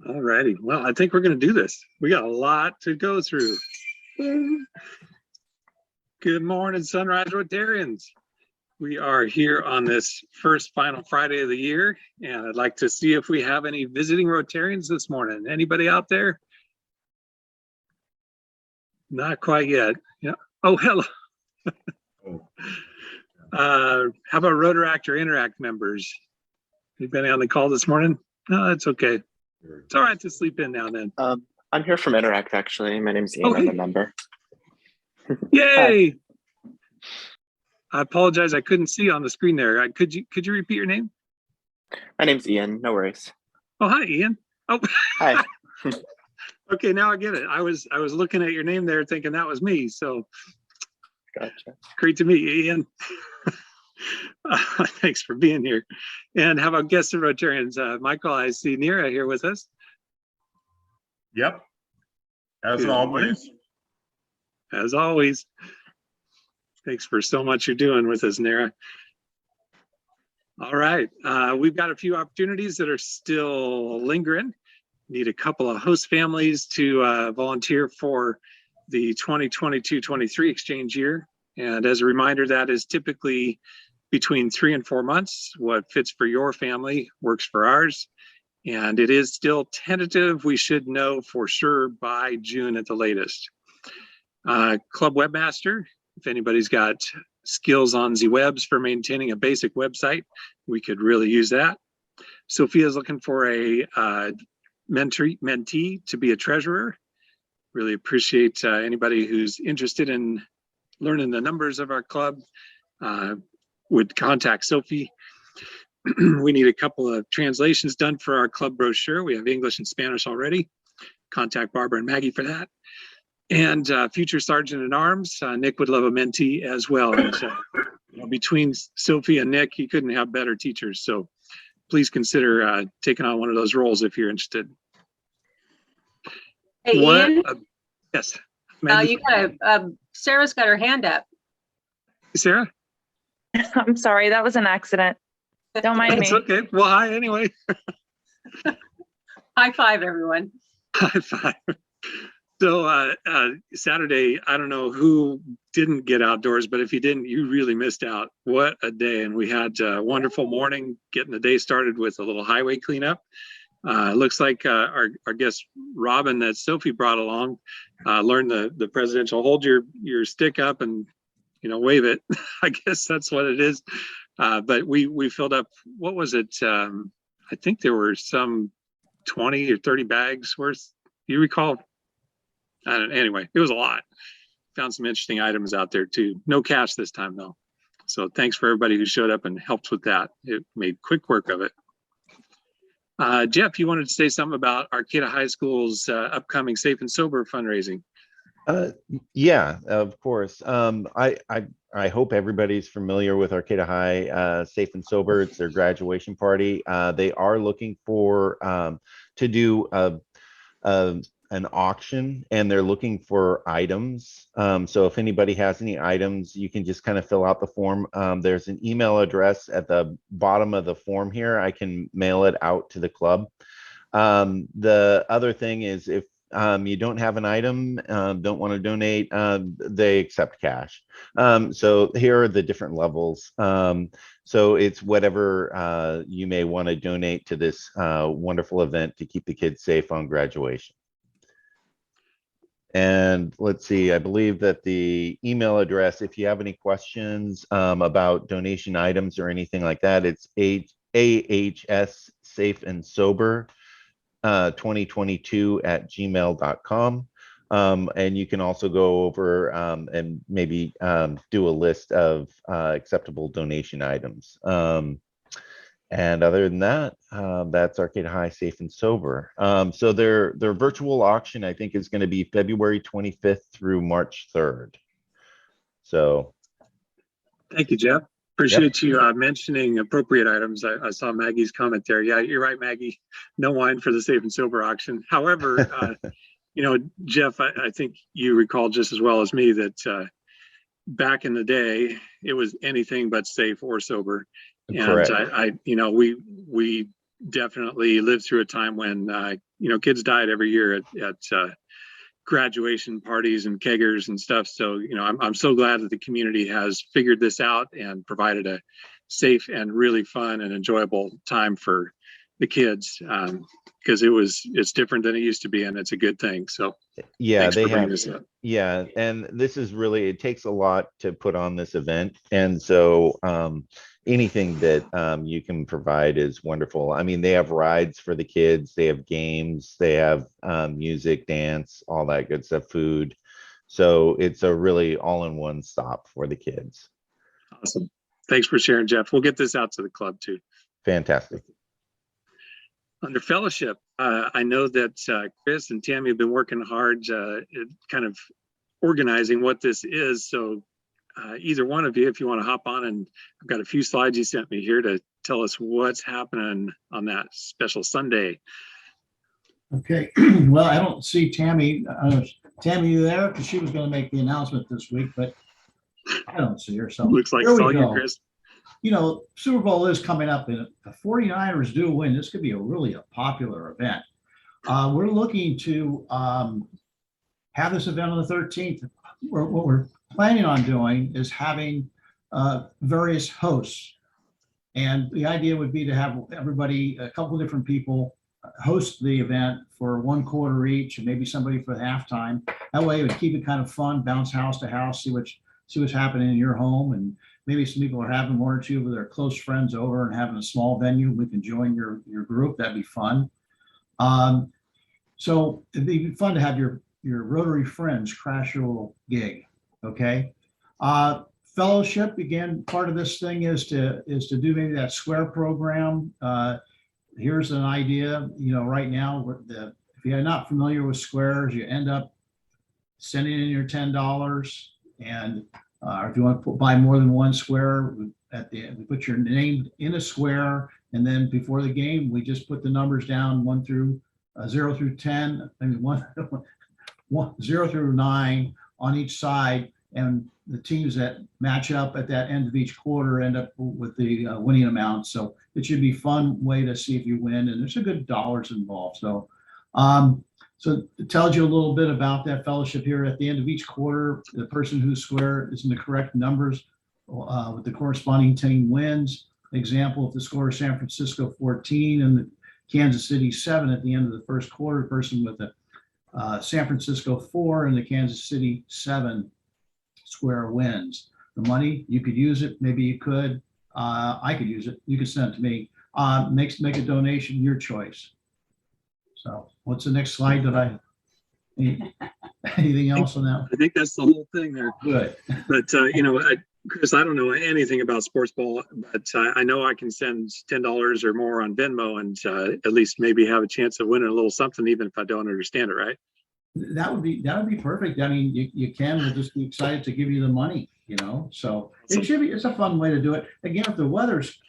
All righty. Well, I think we're going to do this. We got a lot to go through. Good morning, Sunrise Rotarians. We are here on this first final Friday of the year, and I'd like to see if we have any visiting Rotarians this morning. Anybody out there? Not quite yet. Yeah. Oh, hello. How about Rotaract or Interact members? Anybody on the call this morning? No, that's okay. It's all right to sleep in now and then. I'm here from Interact, actually. My name's Ian. I'm a member. Yay! I apologize. I couldn't see on the screen there. Could you repeat your name? My name's Ian. No worries. Oh, hi, Ian. Oh, hi. Okay, now I get it. I was looking at your name there, thinking that was me. So, gotcha. Great to meet you, Ian. Thanks for being here. And how about guests and Rotarians? Michael, I see Nira here with us. Yep. As always. As always. Thanks for so much you're doing with us, Nira. All right. We've got a few opportunities that are still lingering. Need a couple of host families to volunteer for the 2022-23 exchange year. And as a reminder, that is typically between 3 and 4 months. What fits for your family works for ours. And it is still tentative. We should know for sure by June at the latest. Club Webmaster, if anybody's got skills on the webs for maintaining a basic website, we could really use that. Sophia's looking for a mentee to be a treasurer. Really appreciate anybody who's interested in learning the numbers of our club would contact Sophie. We need a couple of translations done for our club brochure. We have English and Spanish already. Contact Barbara and Maggie for that. And future Sergeant at Arms, Nick would love a mentee as well. And, between Sophie and Nick, he couldn't have better teachers. So please consider taking on one of those roles if you're interested. Hey, Ian? Yes. Sarah's got her hand up. Sarah? I'm sorry, that was an accident. Don't mind me. Okay. Well, hi anyway. High five, everyone. High five. So Saturday, I don't know who didn't get outdoors, but if you didn't, you really missed out. What a day. And we had a wonderful morning, getting the day started with a little highway cleanup. Looks like our guest Robin that Sophie brought along learned the presidential hold your stick up and wave it. I guess that's what it is. But we filled up, what was it? I think there were some 20 or 30 bags worth. Do you recall? Anyway, it was a lot. Found some interesting items out there too. No cash this time though. So thanks for everybody who showed up and helped with that. It made quick work of it. Jeff, you wanted to say something about Arcata High School's upcoming Safe and Sober fundraising. Yeah, of course. I hope everybody's familiar with Arcata High Safe and Sober. It's their graduation party. They are looking for to do an auction, and they're looking for items. So if anybody has any items, you can just kind of fill out the form. There's an email address at the bottom of the form here. I can mail it out to the club. The other thing is, if you don't have an item, don't want to donate, they accept cash. So here are the different levels. So it's whatever you may want to donate to this wonderful event to keep the kids safe on graduation. And let's see, I believe that the email address, if you have any questions about donation items or anything like that, it's AHS Safe and Sober 2022@gmail.com. And you can also go over and maybe do a list of acceptable donation items. And other than that, that's Arcata High Safe and Sober. So their virtual auction, I think, is going to be February 25th through March 3rd. So. Thank you, Jeff. Appreciate you mentioning appropriate items. I saw Maggie's comment there. Yeah, you're right, Maggie. No wine for the Safe and Sober auction. However, Jeff, I think you recall just as well as me that back in the day, it was anything but safe or sober. Correct. And we definitely lived through a time when, kids died every year at graduation parties and keggers and stuff. So, I'm so glad that the community has figured this out and provided a safe and really fun and enjoyable time for the kids, because it's different than it used to be, and it's a good thing. So Yeah, thanks they for bringing have. this up. Yeah, and this is really, it takes a lot to put on this event. And so anything that you can provide is wonderful. I mean, they have rides for the kids, they have games, they have music, dance, all that good stuff, food. So it's a really all-in-one stop for the kids. Awesome. Thanks for sharing, Jeff. We'll get this out to the club too. Fantastic. Under fellowship, I know that Chris and Tammy have been working hard at kind of organizing what this is. So either one of you, if you want to hop on, and I've got a few slides you sent me here to tell us what's happening on that special Sunday. Okay, well, I don't see Tammy. Tammy, you there? Because she was going to make the announcement this week, but I don't see her. So Looks like here it's we all you, go. Chris. Super Bowl is coming up, and if the 49ers do win, this could be a popular event. We're looking to have this event on the 13th. What we're planning on doing is having various hosts. And the idea would be to have everybody, a couple of different people, host the event for 1 quarter each, and maybe somebody for the halftime. That way it would keep it kind of fun, bounce house to house, see what's happening in your home. And maybe some people are having 1 or 2 of their close friends over and having a small venue. We can join your group. That'd be fun. So it'd be fun to have your Rotary friends crash your little gig. Okay. Fellowship, again, part of this thing is to do maybe that square program. Here's an idea, right now, if you're not familiar with squares, you end up sending in your $10, and if you want to buy more than 1 square, at the end, we put your name in a square, and then before the game, we just put the numbers down 0 through 10, I mean 0 through 9 on each side, and the teams that match up at that end of each quarter end up with the winning amount. So it should be a fun way to see if you win, and there's a good dollars involved. So it tells you a little bit about that fellowship here. At the end of each quarter, the person whose square is in the correct numbers with the corresponding team wins. Example, if the score is San Francisco 14 and the Kansas City 7 at the end of the first quarter, person with the San Francisco 4 and the Kansas City 7 square wins. The money, you could use it, maybe you could. I could use it. You could send it to me. Make a donation, your choice. So what's the next slide that anything else on that? I think that's the whole thing there. Good. But, Chris, I don't know anything about sports ball, but I know I can send $10 or more on Venmo and at least maybe have a chance of winning a little something, even if I don't understand it, right? That would be perfect. I mean, you can, we'll just be excited to give you the money, so it's a fun way to do it. Again, if the weather's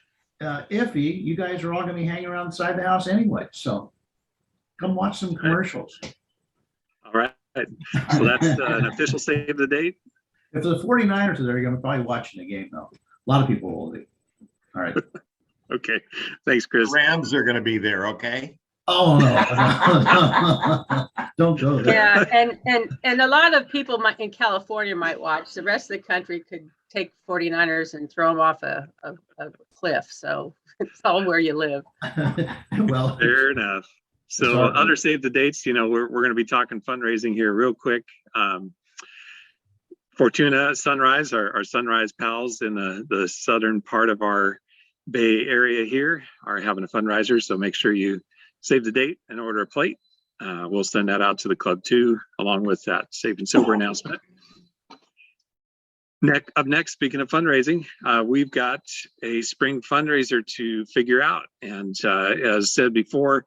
iffy, you guys are all going to be hanging around inside the house anyway. So come watch some commercials. All right. So that's an official save the date. If the 49ers are there, you're probably watching the game, though. A lot of people will be. All right. Okay. Thanks, Chris. Rams are gonna be there, okay? Oh, no. Don't go there. Yeah, and a lot of people in California might watch. The rest of the country could take 49ers and throw them off a cliff. So it's all where you live. Well, fair enough. So other save the dates, we're going to be talking fundraising here real quick. Fortuna Sunrise, our Sunrise pals in the southern part of our Bay Area here are having a fundraiser. So make sure you save the date and order a plate. We'll send that out to the club too, along with that Safe and Sober announcement. Up next, speaking of fundraising, we've got a spring fundraiser to figure out. And as said before,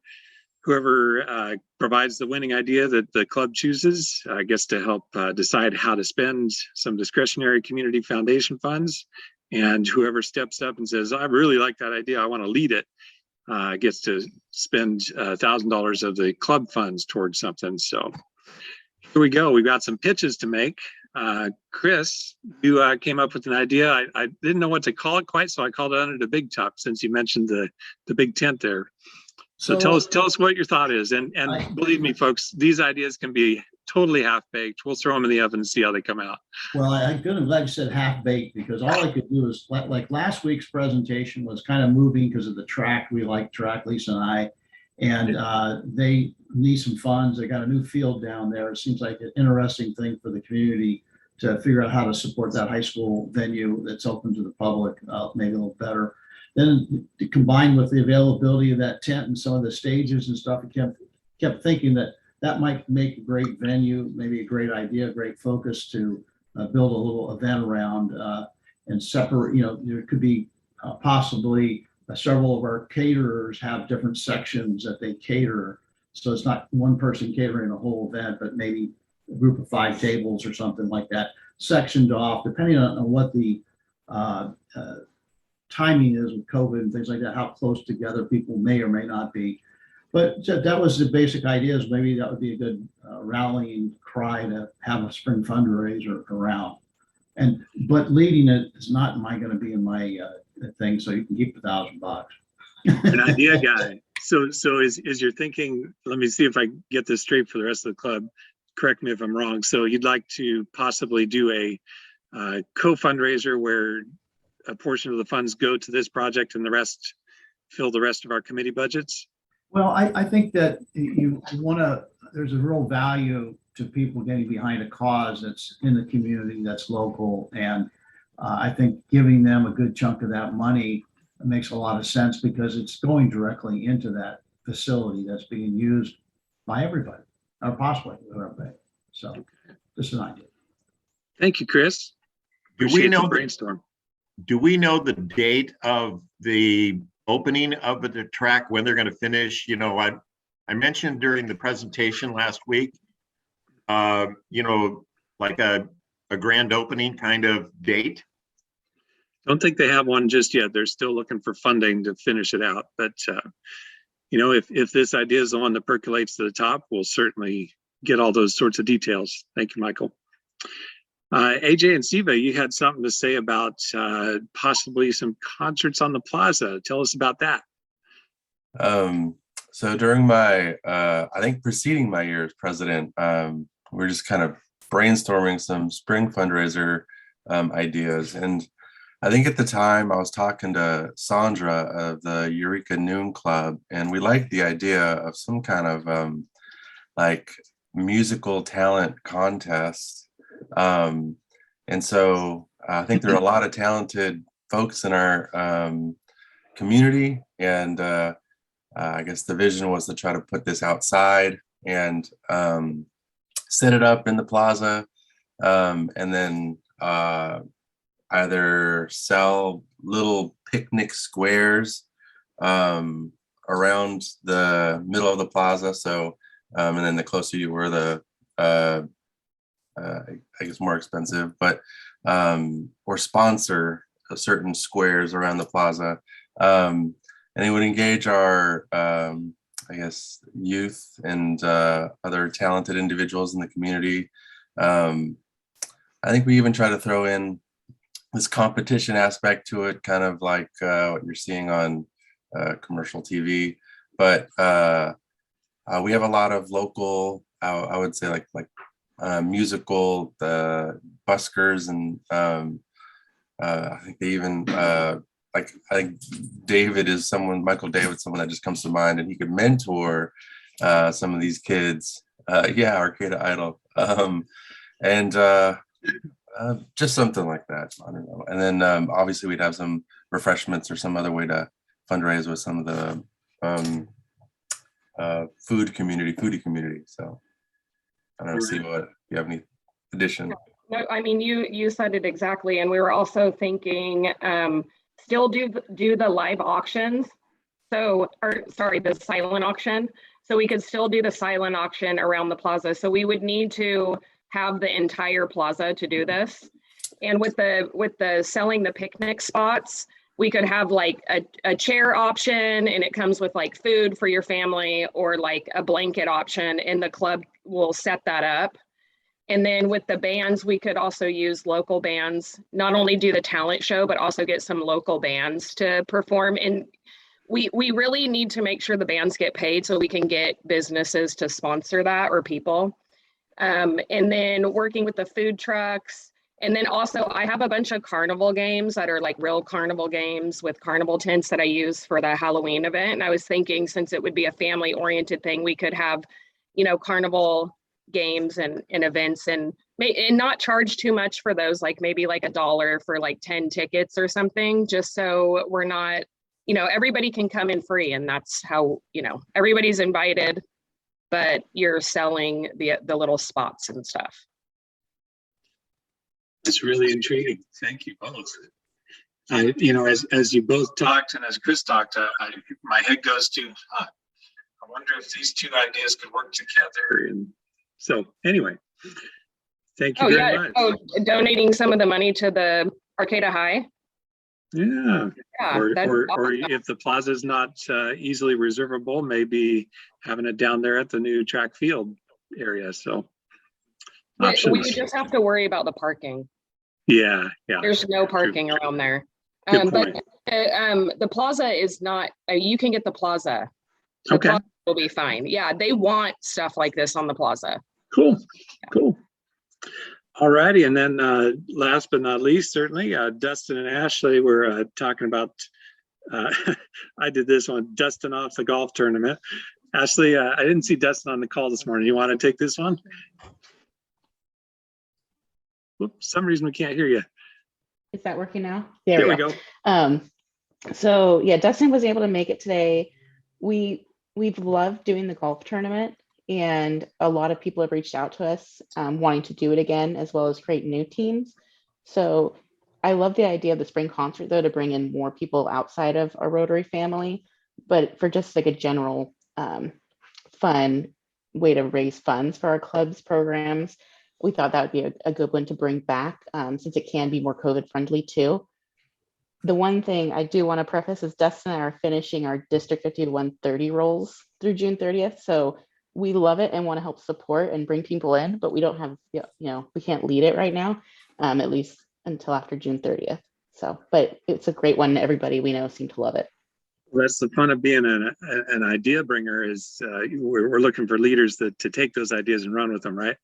whoever provides the winning idea that the club chooses gets to help decide how to spend some discretionary community foundation funds. And whoever steps up and says, I really like that idea, I want to lead it, gets to spend $1,000 of the club funds towards something. So here we go. We've got some pitches to make. Chris, you came up with an idea. I didn't know what to call it quite, so I called it Under the Big Top, since you mentioned the big tent there. So tell us what your thought is. And believe me, folks, these ideas can be totally half-baked. We'll throw them in the oven and see how they come out. Well, I'm glad you said half-baked, because all I could do is, like last week's presentation was kind of moving because of the track. We like track, Lisa and I, and they need some funds. They got a new field down there. It seems like an interesting thing for the community to figure out how to support that high school venue that's open to the public, maybe a little better. Then combined with the availability of that tent and some of the stages and stuff, I kept thinking that might make a great venue, maybe a great idea, a great focus to build a little event around, and separate, there could be possibly several of our caterers have different sections that they cater. So it's not one person catering a whole event, but maybe a group of 5 tables or something like that, sectioned off, depending on what the timing is with COVID and things like that, how close together people may or may not be. But that was the basic idea, is maybe that would be a good rallying cry to have a spring fundraiser around. But leading it is not going to be in my thing, so you can keep $1,000. An idea guy. So is your thinking, let me see if I get this straight for the rest of the club. Correct me if I'm wrong. So you'd like to possibly do a co-fundraiser where a portion of the funds go to this project and the rest fill the rest of our committee budgets? Well, I think that you want to, there's a real value to people getting behind a cause that's in the community, that's local. And I think giving them a good chunk of that money makes a lot of sense, because it's going directly into that facility that's being used by everybody, or possibly everybody. So just an idea. Thank you, Chris. Do we Appreciate know the brainstorm. Do we know the date of the opening of the track, when they're going to finish? I mentioned during the presentation last week, like a grand opening kind of date. Don't think they have one just yet. They're still looking for funding to finish it out. But, if this idea is the one that percolates to the top, we'll certainly get all those sorts of details. Thank you, Michael. AJ and Siva, you had something to say about possibly some concerts on the plaza. Tell us about that. So during my, I think preceding my year as president, we were just kind of brainstorming some spring fundraiser ideas. And I think at the time I was talking to Sandra of the Eureka Noon Club, and we liked the idea of some kind of like musical talent contest. And so I think there are a lot of talented folks in our community, and I guess the vision was to try to put this outside and set it up in the plaza, and then either sell little picnic squares around the middle of the plaza. So, and then the closer you were, the I guess more expensive, but or sponsor certain squares around the plaza, and it would engage our I guess youth and other talented individuals in the community. I think we even try to throw in this competition aspect to it, kind of like what you're seeing on commercial TV, but we have a lot of local, I would say like musical buskers, and I think they even I think David is someone, Michael David, someone that just comes to mind, and he could mentor some of these kids. Yeah, Arcade Idol, and just something like that. I don't know. And then obviously we'd have some refreshments or some other way to fundraise with some of the foodie community. So I don't know, see what you have any addition. No, I mean, you said it exactly. And we were also thinking, still do the live auctions. So, or sorry, the silent auction. So we could still do the silent auction around the plaza. So we would need to have the entire plaza to do this. And with the selling the picnic spots, we could have like a chair option, and it comes with like food for your family, or like a blanket option, and the club will set that up. And then with the bands, we could also use local bands, not only do the talent show, but also get some local bands to perform. And we really need to make sure the bands get paid so we can get businesses to sponsor that or people. And then working with the food trucks. And then also I have a bunch of carnival games that are like real carnival games with carnival tents that I use for the Halloween event. And I was thinking, since it would be a family oriented thing, we could have, you know, carnival games and events and not charge too much for those, like maybe like $1 for like 10 tickets or something, just so we're not, you know, everybody can come in free. And that's how, you know, everybody's invited, but you're selling the little spots and stuff. It's really intriguing. Thank you both. You know, as you both talked and as Chris talked, my head goes to, I wonder if these two ideas could work together. And so anyway, thank you very much. Oh, donating some of the money to the Arcata High. Yeah. Yeah, Or awesome. if the plaza is not easily reservable, maybe having it down there at the new track field area. So We just have to worry about the parking. Yeah. There's no parking around there. Good But point. the plaza is not, you can get the plaza. The Okay. plaza will be fine. Yeah, they want stuff like this on the plaza. Cool. All righty. And then last but not least, certainly, Dustin and Ashley were talking about, I did this one, dusting off the golf tournament. Ashley, I didn't see Dustin on the call this morning. You want to take this one? Whoops, some reason we can't hear you. Is that working now? There we go. So yeah, Dustin was able to make it today. We've loved doing the golf tournament, and a lot of people have reached out to us wanting to do it again, as well as create new teams. So I love the idea of the spring concert, though, to bring in more people outside of our Rotary family, but for just like a general fun way to raise funds for our club's programs. We thought that would be a good one to bring back, since it can be more COVID friendly too. The one thing I do want to preface is Dustin and I are finishing our District 50 to 130 roles through June 30th. So we love it and want to help support and bring people in, but we don't have, you know, we can't lead it right now, at least until after June 30th. So, but it's a great one. Everybody we know seem to love it. That's the fun of being an idea bringer is we're looking for leaders to take those ideas and run with them, right?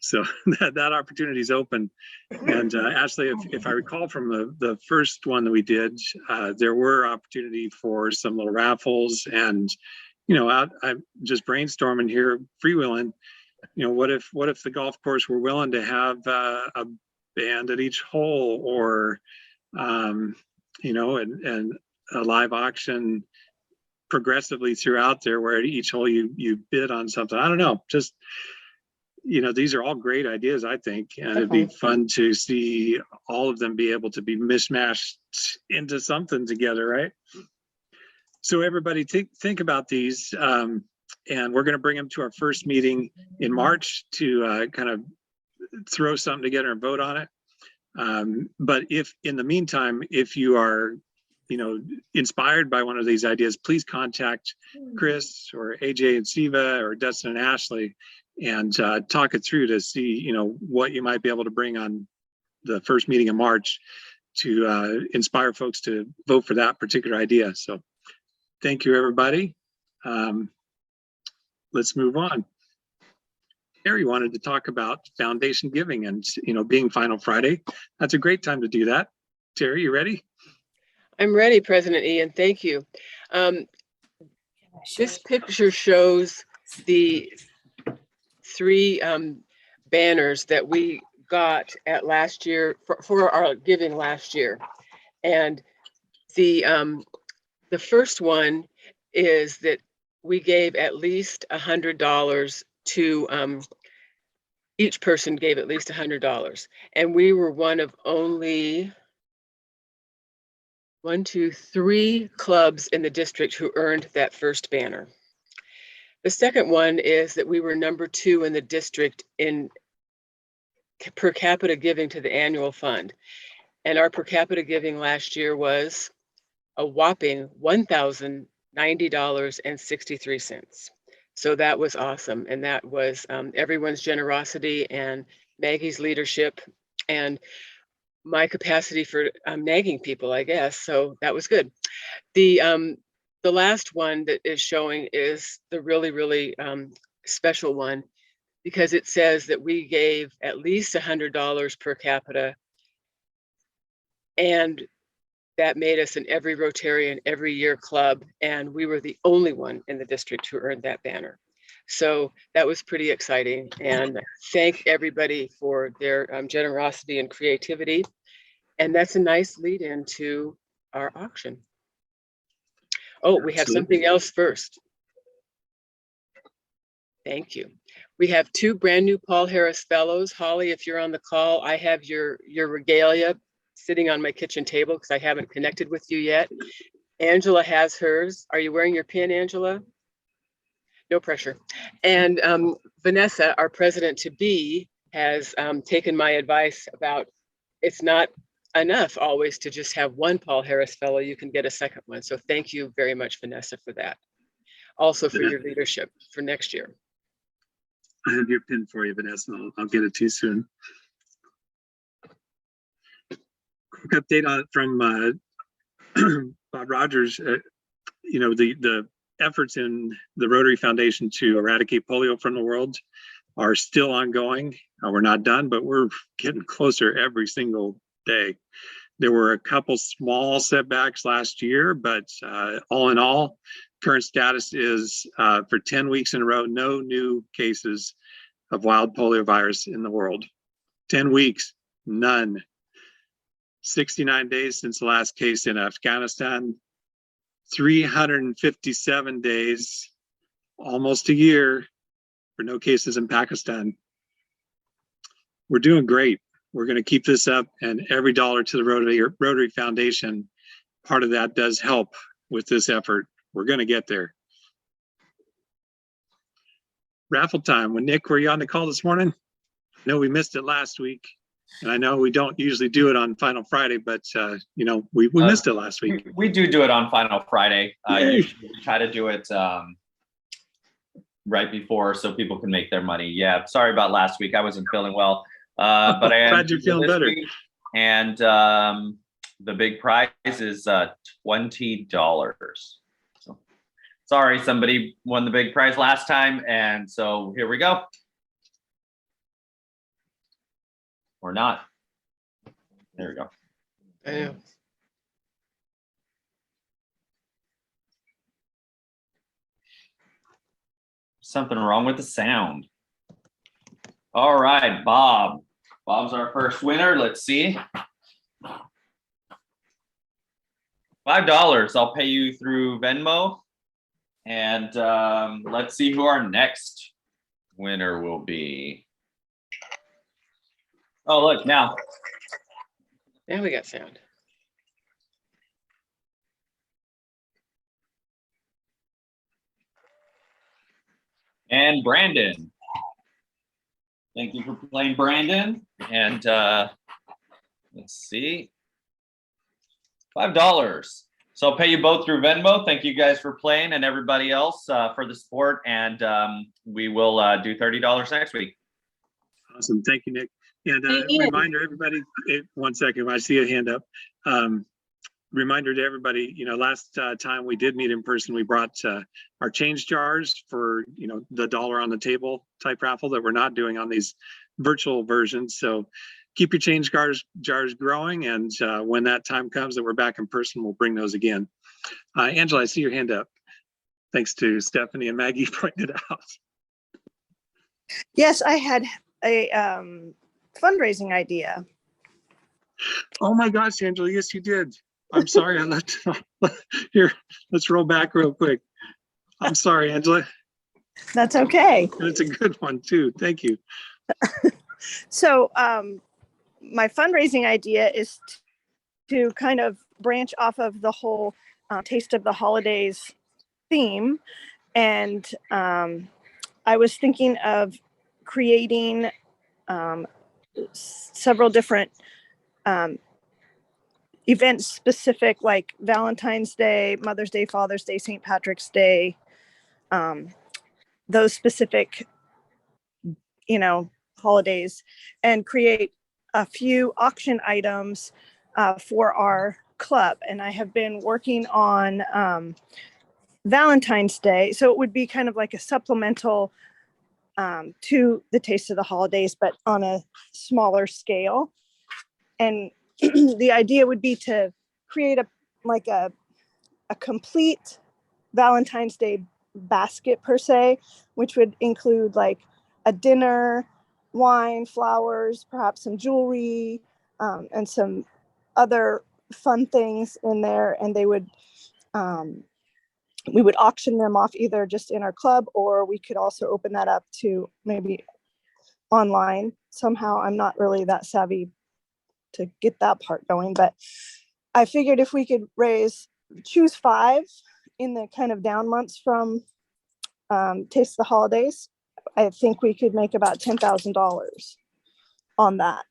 So that opportunity is open. And Ashley, if I recall from the first one that we did, there were opportunity for some little raffles and, you know, I'm just brainstorming here, freewheeling, you know, what if the golf course were willing to have a band at each hole or, you know, and a live auction progressively throughout there where at each hole you bid on something. I don't know, just, you know, these are all great ideas, I think, and it'd be fun to see all of them be able to be mishmashed into something together, right? So everybody think about these, and we're going to bring them to our first meeting in March to kind of throw something together and vote on it. But if in the meantime, if you are, you know, inspired by one of these ideas, please contact Chris or AJ and Siva or Dustin and Ashley and talk it through to see, you know, what you might be able to bring on the first meeting in March to inspire folks to vote for that particular idea. So thank you, everybody. Let's move on. Terry wanted to talk about foundation giving and, you know, being Final Friday. That's a great time to do that. Terry, you ready? I'm ready, President Ian. Thank you. This picture shows the 3 banners that we got at last year for our giving last year. And the first one is that we gave at least $100 to each person gave at least $100. And we were one of only 1, 2, 3 clubs in the district who earned that first banner. The second one is that we were number 2 in the district in per capita giving to the annual fund. And our per capita giving last year was a whopping $1,090.63. So that was awesome. And that was everyone's generosity and Maggie's leadership and my capacity for nagging people, I guess. So that was good. The the last one that is showing is the really, really special one, because it says that we gave at least $100 per capita, and that made us an Every Rotarian Every Year club, and we were the only one in the district who earned that banner. So that was pretty exciting, and thank everybody for their generosity and creativity. And that's a nice lead into our auction. Oh, we have Absolutely. something else first. Thank you. We have 2 brand new Paul Harris Fellows. Holly, if you're on the call, I have your regalia sitting on my kitchen table because I haven't connected with you yet. Angela has hers. Are you wearing your pin, Angela? No pressure. And Vanessa, our president-to-be, has taken my advice about it's not enough always to just have one Paul Harris Fellow. You can get a second one. So thank you very much, Vanessa, for that. Also for your leadership for next year. I have your pin for you, Vanessa. I'll get it to you soon. Quick update on from Bob Rogers. You know, the efforts in the Rotary Foundation to eradicate polio from the world are still ongoing. We're not done, but we're getting closer every single day. There were a couple small setbacks last year, but all in all, current status is for 10 weeks in a row, no new cases of wild polio virus in the world. 10 weeks, none. 69 days since the last case in Afghanistan, 357 days, almost a year, for no cases in Pakistan. We're doing great. We're going to keep this up, and every dollar to the Rotary Foundation, part of that does help with this effort. We're going to get there. Raffle time. When Nick, were you on the call this morning? No, we missed it last week. And I know we don't usually do it on Final Friday, but you know, we missed it last week. We do it on Final Friday. Usually we try to do it right before so people can make their money. Yeah, sorry about last week. I wasn't feeling well, but I am glad you're feeling better. week. And the big prize is $20. So sorry, somebody won the big prize last time, and so here we go. Or not. There we go. I know. Something wrong with the sound. All right, Bob. Bob's our first winner. Let's see. $5. I'll pay you through Venmo. And let's see who our next winner will be. Oh, look, now. Now we got sound. And Brandon. Thank you for playing, Brandon. And let's see. $5. So I'll pay you both through Venmo. Thank you guys for playing, and everybody else for the support. And we will do $30 next week. Awesome. Thank you, Nick. And reminder, everybody, 1 second, I see a hand up. Reminder to everybody, you know, last time we did meet in person, we brought our change jars for, you know, the dollar on the table type raffle that we're not doing on these virtual versions. So keep your change jars growing. And when that time comes that we're back in person, we'll bring those again. Angela, I see your hand up. Thanks to Stephanie and Maggie pointing it out. Yes, I had a fundraising idea. Oh my gosh, Angela, yes, you did. I'm sorry, I left it off. Here, let's roll back real quick. I'm sorry, Angela. That's okay. And it's a good one too. Thank you. So my fundraising idea is to kind of branch off of the whole Taste of the Holidays theme. And I was thinking of creating several different events specific, like Valentine's Day, Mother's Day, Father's Day, St. Patrick's Day, those specific, you know, holidays, and create a few auction items for our club. And I have been working on Valentine's Day. So it would be kind of like a supplemental to the Taste of the Holidays, but on a smaller scale. And the idea would be to create a complete Valentine's Day basket per se, which would include like a dinner, wine, flowers, perhaps some jewelry, and some other fun things in there. And they would, we would auction them off either just in our club, or we could also open that up to maybe online somehow. I'm not really that savvy to get that part going, but I figured if we could choose 5 in the kind of down months from Taste of the Holidays, I think we could make about $10,000 on that.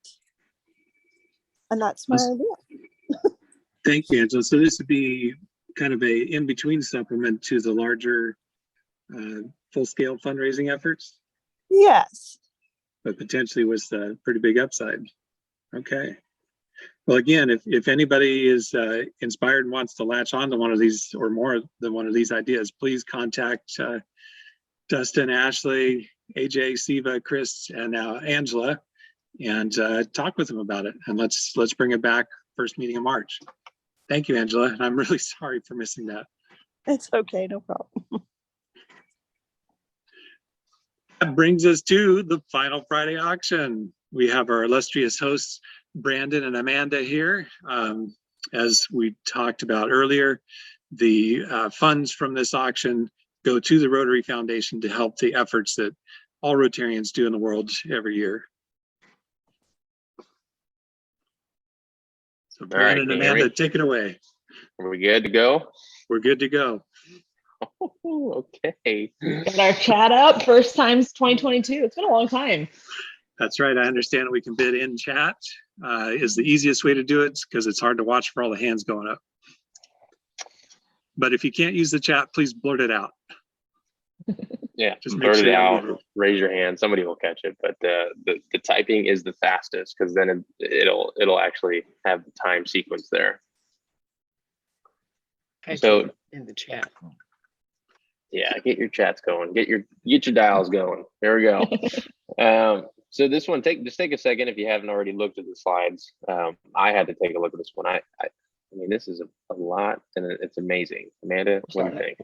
And that's my idea. Thank you, Angela. So this would be kind of a in-between supplement to the larger full-scale fundraising efforts, Yes. but potentially with a pretty big upside. Okay. Well, again, if anybody is inspired and wants to latch on to one of these or more than one of these ideas, please contact Dustin, Ashley, AJ, Siva, Chris, and now Angela, and talk with them about it. And let's bring it back first meeting of March. Thank you, Angela. And I'm really sorry for missing that. It's okay, no problem. That brings us to the final Friday auction. We have our illustrious hosts, Brandon and Amanda here. As we talked about earlier, the funds from this auction go to the Rotary Foundation to help the efforts that all Rotarians do in the world every year. So Brandon and Amanda, take it away. Are we good to go? We're good to go. Okay. Got our chat up. First time's 2022. It's been a long time. That's right. I understand we can bid in chat is the easiest way to do it because it's hard to watch for all the hands going up. But if you can't use the chat, please blurt it out. Yeah, just blurt sure it out. Raise your hand. Somebody will catch it. But the typing is the fastest because then it'll actually have the time sequence there. So in the chat. Yeah, get your chats going. Get your dials going. There we go. So this one, just take a second if you haven't already looked at the slides. I had to take a look at this one. I mean, this is a lot, and it's amazing. Amanda, what do you think?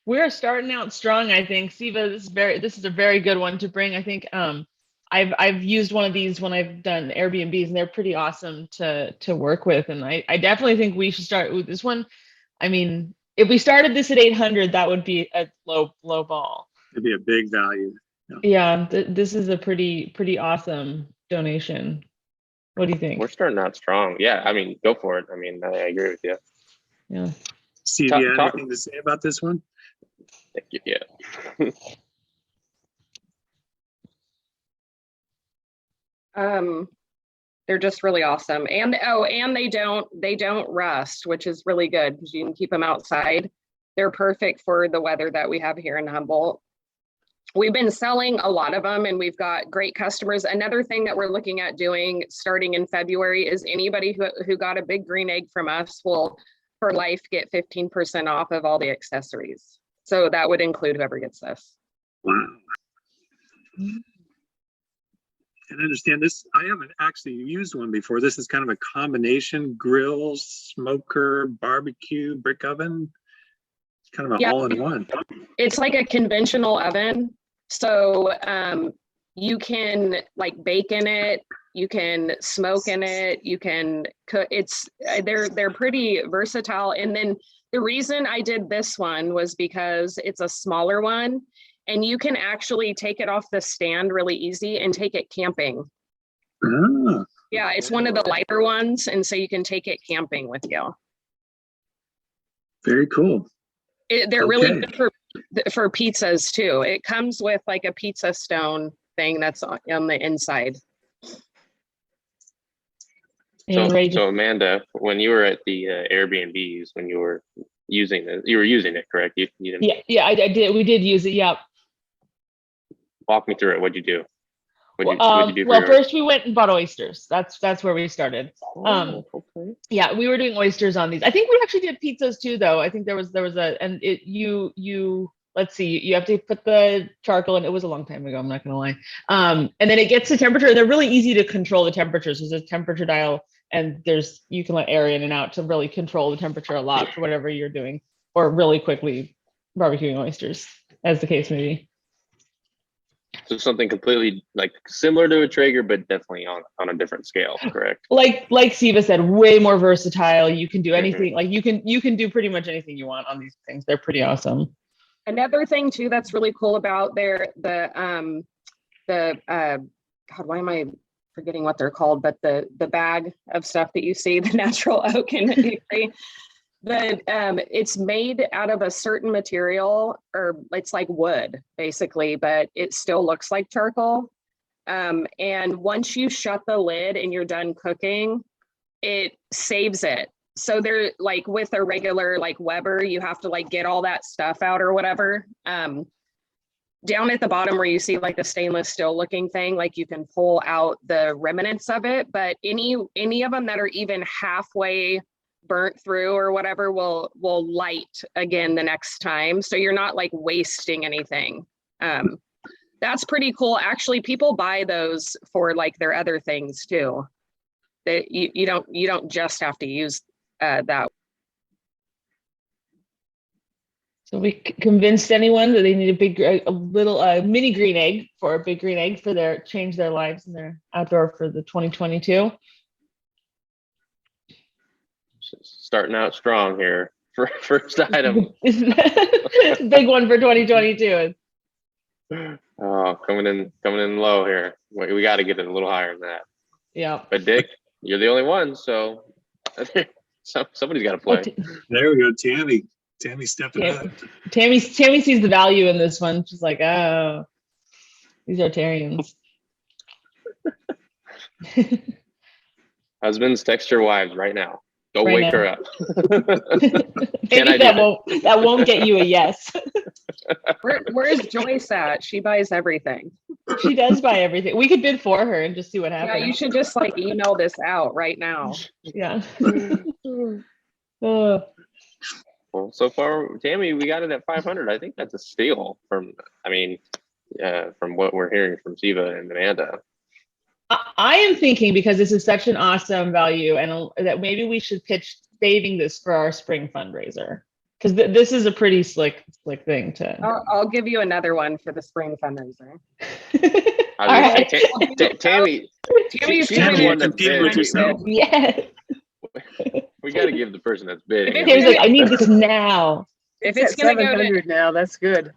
We're starting out strong, I think. Siva, this is a very good one to bring. I think I've used one of these when I've done Airbnbs, and they're pretty awesome to work with. And I definitely think we should start with this one. I mean, if we started this at 800, that would be a low ball. It'd be a big value. Yeah, this is a pretty awesome donation. What do you think? We're starting out strong. Yeah, I mean, go for it. I mean, I agree with you. Yeah. Steve, you have anything to say about this one? Yeah. They're just really awesome. And they don't rust, which is really good because you can keep them outside. They're perfect for the weather that we have here in Humboldt. We've been selling a lot of them and we've got great customers. Another thing that we're looking at doing starting in February is anybody who got a big green egg from us will for life get 15% off of all the accessories. So that would include whoever gets this. Wow. And I understand this, I haven't actually used one before. This is kind of a combination grill, smoker, barbecue, brick oven. It's kind of an all-in-one. It's like a conventional oven. So you can like bake in it, you can smoke in it, you can cook. They're pretty versatile. And then the reason I did this one was because it's a smaller one and you can actually take it off the stand really easy and take it camping. Ah. Yeah, it's one of the lighter ones. And so you can take it camping with you. Very cool. They're really good for pizzas too. It comes with like a pizza stone thing that's on the inside. So Amanda, when you were at the Airbnbs, when you were using it, correct? You didn't... Yeah, I did. We did use it. Yeah. Walk me through it. What'd you do? What'd you do for Well, yours? first we went and bought oysters. That's where we started. Okay. Yeah, we were doing oysters on these. I think we actually did pizzas too, though. I think there was a, and it you let's see, you have to put the charcoal in. It was a long time ago, I'm not gonna lie. And then it gets the temperature. They're really easy to control the temperatures. There's a temperature dial, and you can let air in and out to really control the temperature a lot for whatever you're doing, or really quickly barbecuing oysters, as the case may be. So something completely like similar to a Traeger, but definitely on a different scale, correct? Like Siva said, way more versatile. You can do anything. Like you can do pretty much anything you want on these things. They're pretty awesome. Another thing too that's really cool about God, why am I forgetting what they're called? But the bag of stuff that you see, the natural oak and hickory, it's made out of a certain material, or it's like wood basically, but it still looks like charcoal. And once you shut the lid and you're done cooking, it saves it. So they're like with a regular like Weber, you have to like get all that stuff out or whatever. Down at the bottom where you see like the stainless steel looking thing, like you can pull out the remnants of it, but any of them that are even halfway burnt through or whatever will light again the next time. So you're not like wasting anything. That's pretty cool. Actually, people buy those for like their other things too. That you don't just have to use that. So we convinced anyone that they need a little mini green egg for a big green egg for change their lives and their outdoor for the 2022. Starting out strong here. First item. Big one for 2022. Oh, coming in low here. We got to get it a little higher than that. Yeah. But Dick, you're the only one, so somebody's got to play. There we go, Tammy. Tammy stepping up. Tammy sees the value in this one. She's like, oh, these Rotarians. Husbands, text your wives right now. Go Right wake now. her up. Maybe that won't get you a yes. Where's Joyce at? She buys everything. She does buy everything. We could bid for her and just see what happens. Yeah, you should just like email this out right now. Yeah. Well, so far, Tammy, we got it at 500. I think that's a steal from what we're hearing from Siva and Amanda. I am thinking, because this is such an awesome value, and that maybe we should pitch saving this for our spring fundraiser, because this is a pretty slick thing to. I'll give you another one for the spring fundraiser. Tammy's the one that's competing with yourself. Yes. We got to give the person that's bidding. Tammy's like, I need this now. If It's it's gonna go to- 700 now, that's good.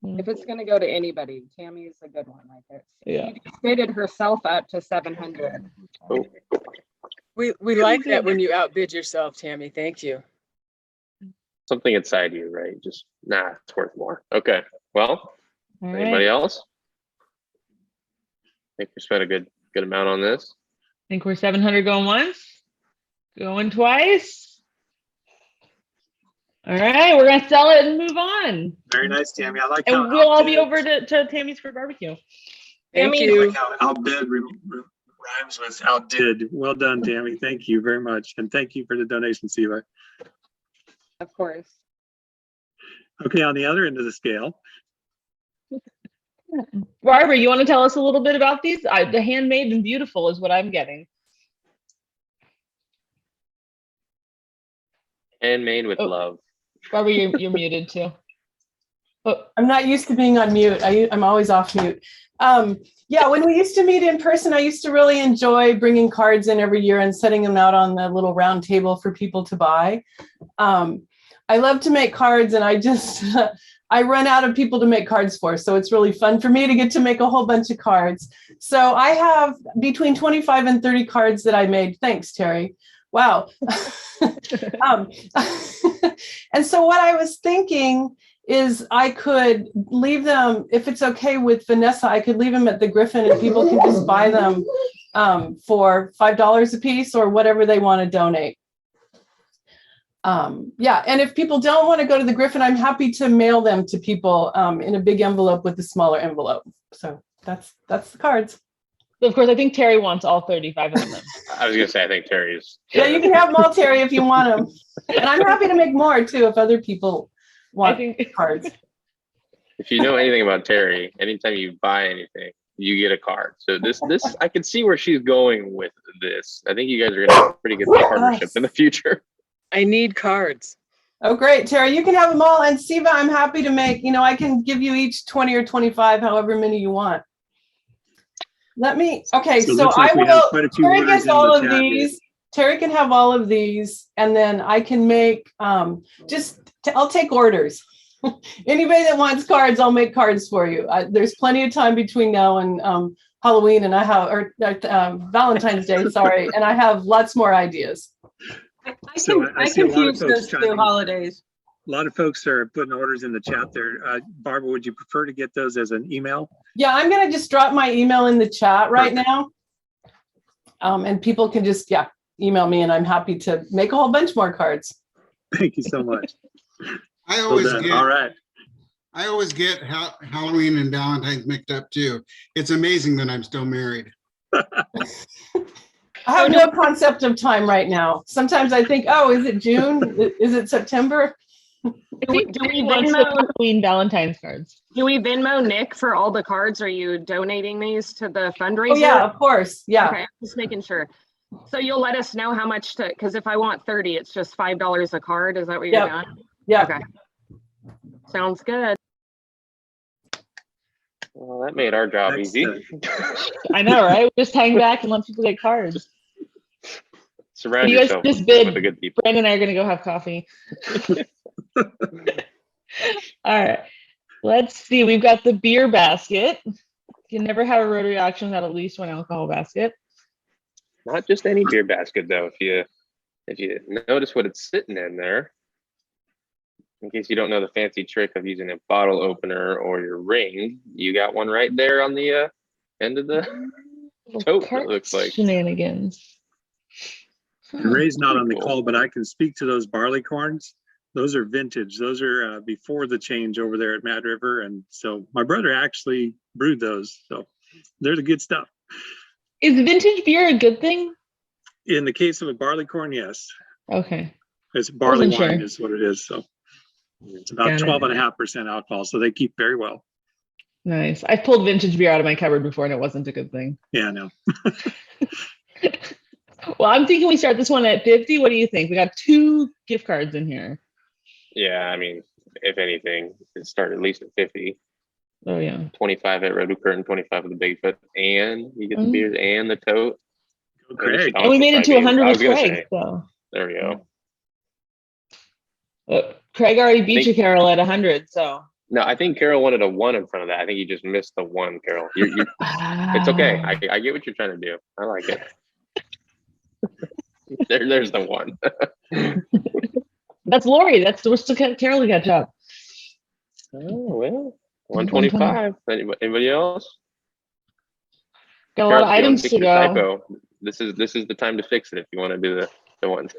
If it's going to go to anybody, Tammy is a good one right there. Yeah. She bidded herself up to 700. We like that when you outbid yourself, Tammy. Thank you. Something inside you, right? Just it's worth more. Okay. Well, All anybody right. else? I think we spent a good amount on this. I think we're 700 going once, going twice. All right, we're gonna sell it and move on. Very nice, Tammy. I like And how we'll all be outbid- over to Tammy's for barbecue. Thank I you. like how outbid rhymes with outdid. Well done, Tammy. Thank you very much. And thank you for the donation, Siva. Of course. Okay, on the other end of the scale, Barbara, you want to tell us a little bit about these? The handmade and beautiful is what I'm getting. Handmade with love. Barbara, you're muted too. Oh, I'm not used to being on mute. I'm always off mute. Yeah, when we used to meet in person, I used to really enjoy bringing cards in every year and setting them out on the little round table for people to buy. I love to make cards, and I run out of people to make cards for. So it's really fun for me to get to make a whole bunch of cards. So I have between 25 and 30 cards that I made. Thanks, Terry. Wow. And so what I was thinking is I could leave them, if it's okay with Vanessa, I could leave them at the Griffin and people can just buy them for $5 a piece or whatever they want to donate. Yeah, and if people don't want to go to the Griffin, I'm happy to mail them to people in a big envelope with a smaller envelope. So that's the cards. So of course, I think Terry wants all 35 of them. I was gonna say, I think Terry's. Yeah, you can have them all, Terry, if you want them. And I'm happy to make more too if other people want cards. If you know anything about Terry, anytime you buy anything, you get a card. So this I can see where she's going with this. I think you guys are gonna have a pretty good partnership in the future. I need cards. Oh, great, Terry, you can have them all. And Siva, I'm happy to make, I can give you each 20 or 25, however many you want. Okay, So it so looks I like we have will, quite a few Terry orders gets in all the of chat here. these. Terry can have all of these, and then I can make, I'll take orders. Anybody that wants cards, I'll make cards for you. There's plenty of time between now and Halloween, and Valentine's Day, sorry, and I have lots more ideas. I see a lot of confuse folks those two chiming in. holidays. A lot of folks are putting orders in the chat there. Barbara, would you prefer to get those as an email? Yeah, I'm gonna just drop my email in the chat right now. And people can just, email me, and I'm happy to make a whole bunch more cards. Thank you so much. I always Well done. get, all right. I always get Halloween and Valentine's mixed up too. It's amazing that I'm still married. I have no concept of time right now. Sometimes I think, oh, is it June? Is it September? Do we Venmo Halloween Valentine's cards? Do we Venmo Nick for all the cards? Are you donating these to the fundraiser? Oh yeah, of course. Yeah. Okay, just making sure. So you'll let us know how much to, because if I want 30, it's just $5 a card. Is that what you're doing? Yeah. Okay. Sounds good. Well, that made our job easy. I know, right? We just hang back and let people get cards. Surround You guys yourself just with bid. the good people. Brandon and I are going to go have coffee. All right. Let's see. We've got the beer basket. You can never have a Rotary auction without at least one alcohol basket. Not just any beer basket though. If you notice what it's sitting in there, in case you don't know the fancy trick of using a bottle opener or your ring, you got one right there on the end of the tote. It looks like shenanigans. And Ray's not on the call, but I can speak to those barley corns. Those are vintage. Those are before the change over there at Mad River. And so my brother actually brewed those. So they're the good stuff. Is vintage beer a good thing? In the case of a barley corn, yes. Okay. It's barley Wasn't wine sure. is what it is. So it's about Got it. 12.5% alcohol. So they keep very well. Nice. I've pulled vintage beer out of my cupboard before and it wasn't a good thing. Yeah, I know. Well, I'm thinking we start this one at 50. What do you think? We got 2 gift cards in here. yeah. I mean, if anything, it started at least at 50. Oh yeah. 25 at Red Hook Curtain, 25 at the Bigfoot, and you get the beers and the tote. Craig. And we made it to 100 I with was gonna Craig. say, So there we go. Craig already beat you, Carol, at 100. So No, I think Carol wanted a 1 in front of that. I think you just missed the 1, Carol. It's okay. I get what you're trying to do. I like it. There's the 1. that's Lori. We're still Carol to catch up. Oh well, 125. Anybody else? Got a lot of Carol, if you items unfix to your go. typo, this is the time to fix it if you want to do the ones.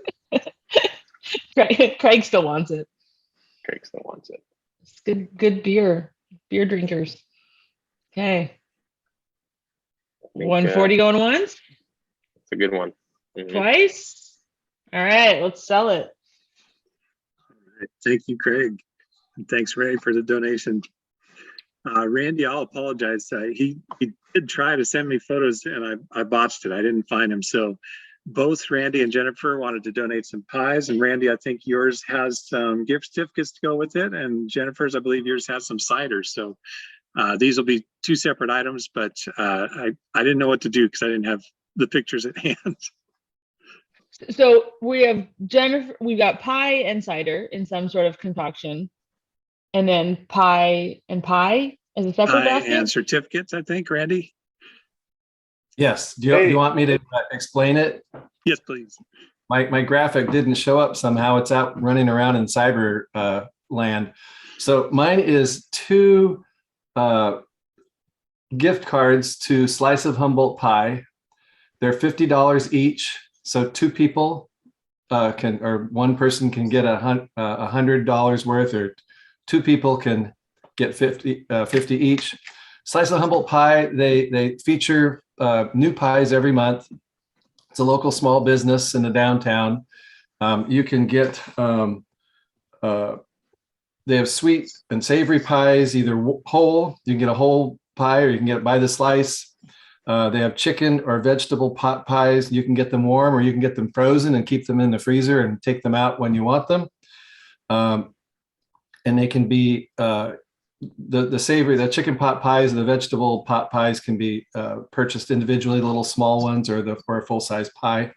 Craig still wants it. Craig still wants it. It's good beer drinkers. Okay. 140 going once, It's a good one. Mhm. twice. All right, let's sell it. Thank you, Craig. And thanks, Ray, for the donation. Randy, I'll apologize. He did try to send me photos and I botched it. I didn't find him. So both Randy and Jennifer wanted to donate some pies. And Randy, I think yours has some gift certificates to go with it. And Jennifer's, I believe yours has some ciders. So these will be 2 separate items, but I didn't know what to do because I didn't have the pictures at hand. So we have Jennifer, we got pie and cider in some sort of concoction. And then pie and pie as a separate Pie basket. and certificates, I think, Randy. Yes. Do you want me to explain it? Yes, please. My graphic didn't show up somehow. It's out running around in cyber land. So mine is 2 gift cards to Slice of Humboldt Pie. They're $50 each. So 2 people or 1 person can get $100 worth, or 2 people can get 50 each. Slice of Humboldt Pie, they feature new pies every month. It's a local small business in the downtown. You can get, they have sweet and savory pies, either whole, you can get a whole pie or you can get it by the slice. They have chicken or vegetable pot pies. You can get them warm or you can get them frozen and keep them in the freezer and take them out when you want them. And they can be, the savory, the chicken pot pies, the vegetable pot pies can be purchased individually, the little small ones or a full-size pie.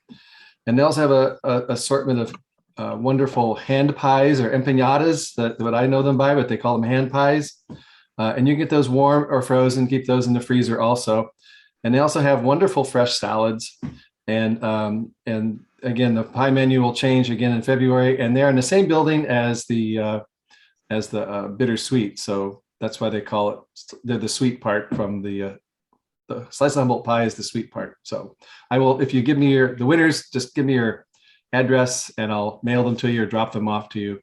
And they also have a assortment of wonderful hand pies or empanadas, that I know them by, but they call them hand pies. And you get those warm or frozen, keep those in the freezer also. And they also have wonderful fresh salads. And again, the pie menu will change again in February, and they're in the same building as the bittersweet. So that's why they call it, they're the sweet part from the slice of Humboldt pie is the sweet part. So I will, if you give me the winners, just give me your address and I'll mail them to you or drop them off to you.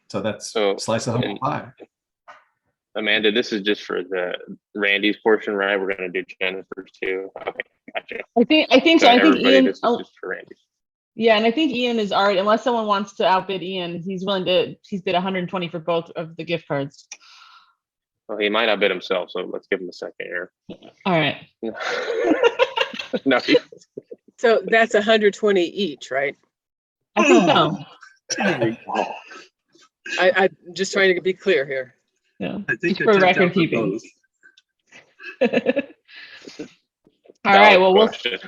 So that's slice of Humboldt pie. Amanda, this is just for the Randy's portion, right? We're going to do Jennifer's too. Okay, gotcha. I think so. I think Ian. This is just for Randy's. Yeah, and I think Ian is already, unless someone wants to outbid Ian, he's bid 120 for both of the gift cards. Well, he might outbid himself, so let's give him a second here. All right. No. So that's 120 each, right? I think so. I'm just trying to be clear here. Yeah. I think for record keeping. All Valid right. Well, question.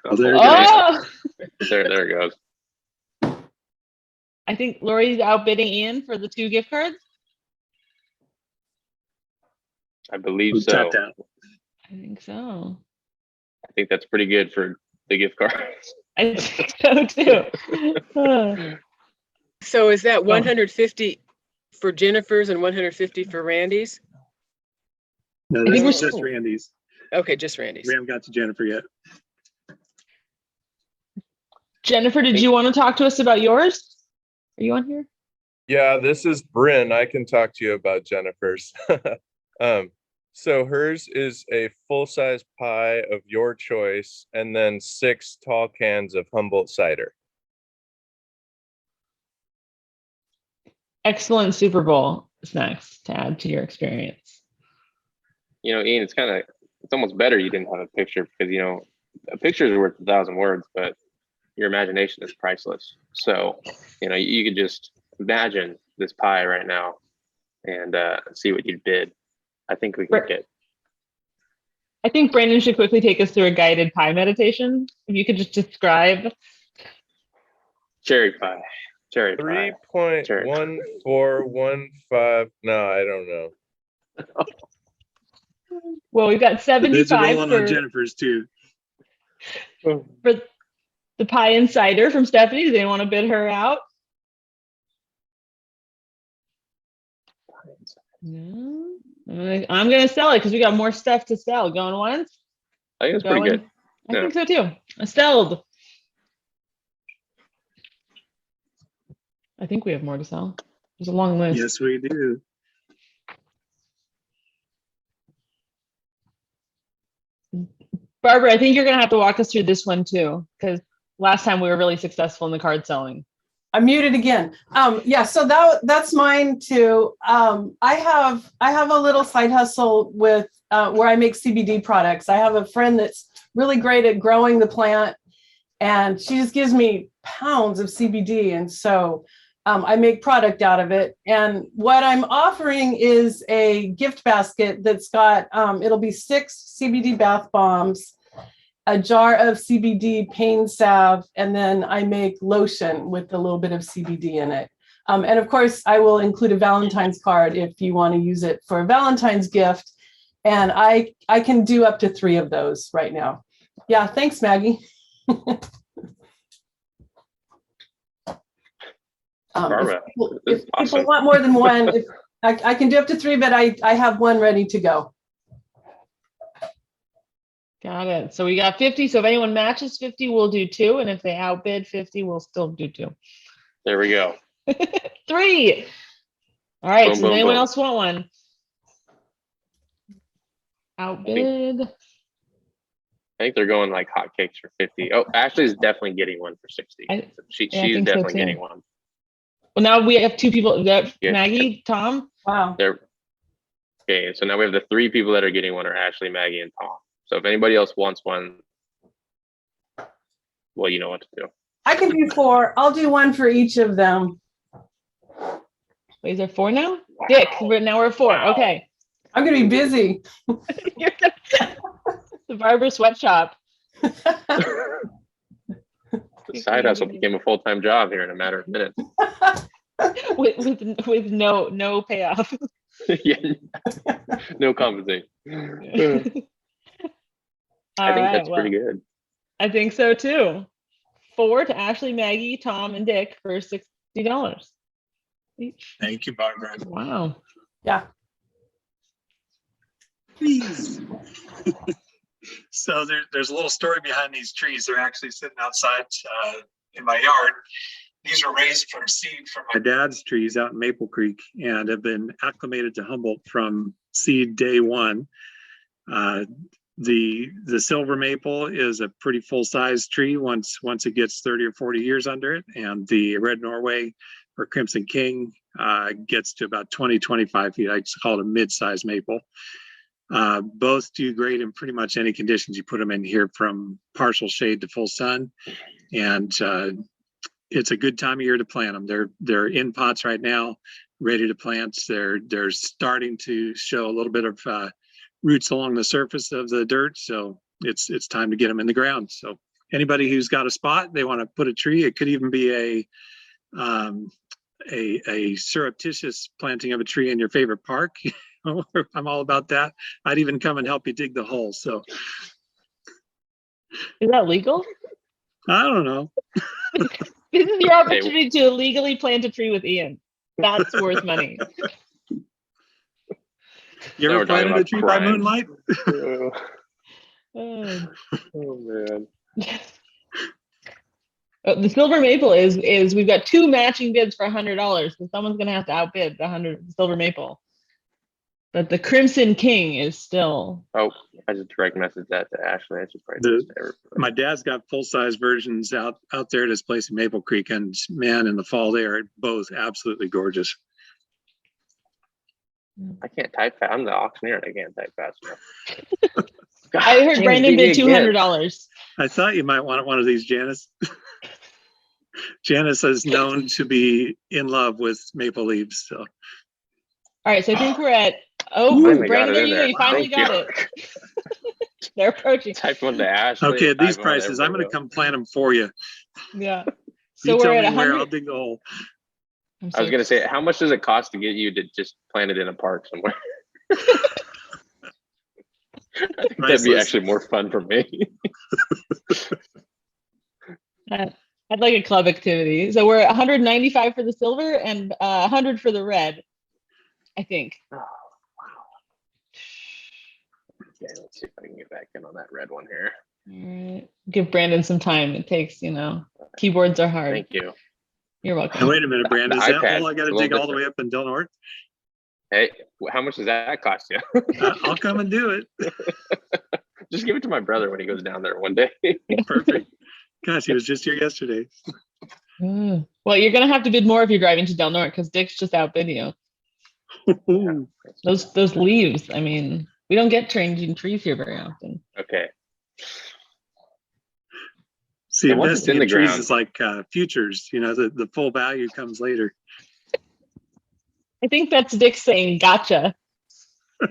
Oh, there it goes. There it goes. I think Lori's outbidding Ian for the 2 gift cards. I believe Who's so. tapped out? I think so. I think that's pretty good for the gift cards. I think so too. So is that 150 for Jennifer's and 150 for Randy's? No, this is just Randy's. Okay, just Randy's. We haven't got to Jennifer yet. Jennifer, did you want to talk to us about yours? Are you on here? Yeah, this is Bryn. I can talk to you about Jennifer's. So hers is a full-size pie of your choice and then 6 tall cans of Humboldt cider. Excellent Super Bowl snacks to add to your experience. You know, Ian, it's almost better you didn't have a picture because, you know, a picture is worth 1,000 words, but your imagination is priceless. So, you know, you could just imagine this pie right now and see what you bid. I think we can get. I think Brandon should quickly take us through a guided pie meditation. If you could just describe. Cherry pie. Cherry pie. 3.1415. No, I don't know. Well, we've got 75 on Jennifer's too. For the pie and cider from Stephanie. Do they want to bid her out? No. I'm going to sell it because we got more stuff to sell. Going once? I think it's pretty good. I think so too. Sold. I think we have more to sell. There's a long list. Yes, we do. Barbara, I think you're going to have to walk us through this one too, because last time we were really successful in the card selling. I'm muted again. Yeah, so that's mine too. I have a little side hustle with where I make CBD products. I have a friend that's really great at growing the plant, and she just gives me pounds of CBD, and so I make product out of it. And what I'm offering is a gift basket that's got it'll be 6 CBD bath bombs, a jar of CBD pain salve, and then I make lotion with a little bit of CBD in it. And of course, I will include a Valentine's card if you want to use it for a Valentine's gift. And I can do up to 3 of those right now. Yeah, thanks, Maggie. Barbara, if people want more than one, I can do up to 3, but I have one ready to go. Got it. So we got 50. So if anyone matches 50, we'll do 2. And if they outbid 50, we'll still do 2. There we go. 3. All right. Boom, so boom, does anyone boom. else want one? Outbid. I think they're going like hotcakes for 50. Oh, Ashley's definitely getting one for 60. Yeah, I She's think so definitely too. getting one. Well, now we have 2 people. We have Yeah. Maggie, Tom. Wow. They're okay. So now we have the 3 people that are getting one are Ashley, Maggie, and Tom. So if anybody else wants one, well, you know what to do. I can do 4. I'll do one for each of them. Wait, is there 4 now? Dick, now we're 4. Wow. Okay. I'm gonna be busy. The barber sweatshop. The side hustle became a full-time job here in a matter of minutes. with no payoff. Yeah. No compensation. I think that's pretty good. I think so too. 4 to Ashley, Maggie, Tom, and Dick for $60 each. Thank you, Barbara. Wow. Yeah. Please. So there's a little story behind these trees. They're actually sitting outside in my yard. These were raised from seed from my dad's trees out in Maple Creek and have been acclimated to Humboldt from seed day one. The silver maple is a pretty full-size tree once it gets 30 or 40 years under it, and the red Norway or Crimson King gets to about 20-25 feet. I just call it a mid-size maple. Both do great in pretty much any conditions you put them in here, from partial shade to full sun, and it's a good time of year to plant them. They're in pots right now, ready to plant. They're starting to show a little bit of roots along the surface of the dirt, so it's time to get them in the ground. So anybody who's got a spot they want to put a tree, it could even be a surreptitious planting of a tree in your favorite park. I'm all about that. I'd even come and help you dig the hole. So is that legal? I don't know. This is your opportunity to illegally plant a tree with Ian. That's worth money. You ever planted a tree by moonlight? Oh man. The silver maple is we've got 2 matching bids for $100, so someone's gonna have to outbid the silver maple. But the Crimson King is still. Oh, I just direct message that to Ashley. I should probably my dad's got full-size versions out there at his place in Maple Creek, and man, in the fall they are both absolutely gorgeous. I can't type fast. I'm the auctioneer and I can't type fast enough. God, I heard Brandon bid $200. I thought you might want one of these, Janice. Janice is known to be in love with maple leaves. So. All right, so I think we're at. Oh, Brandon, there you go. You finally got it. They're approaching. Type one to Ashley. Okay, at these prices, I'm going to come plant them for you. Yeah. So we're at 100. I'll dig the hole. I was going to say, how much does it cost to get you to just plant it in a park somewhere? I think that'd be actually more fun for me. I'd like a club activity. So we're at 195 for the silver and 100 for the red, I think. Oh, wow. Okay, let's see if I can get back in on that red one here. All right. Give Brandon some time. It takes, keyboards are hard. Thank you. You're welcome. Now, wait a minute, Brandon. Is that hole I got to dig all the way up in Del Norte? Hey, how much does that cost you? I'll come and do it. Just give it to my brother when he goes down there one day. Perfect. Gosh, he was just here yesterday. Well, you're going to have to bid more if you're driving to Del Norte because Dick's just outbid you. Those leaves, I mean, we don't get changing trees here very often. Okay. See, investing in trees is like futures. The full value comes later. I think that's Dick saying, "Gotcha." I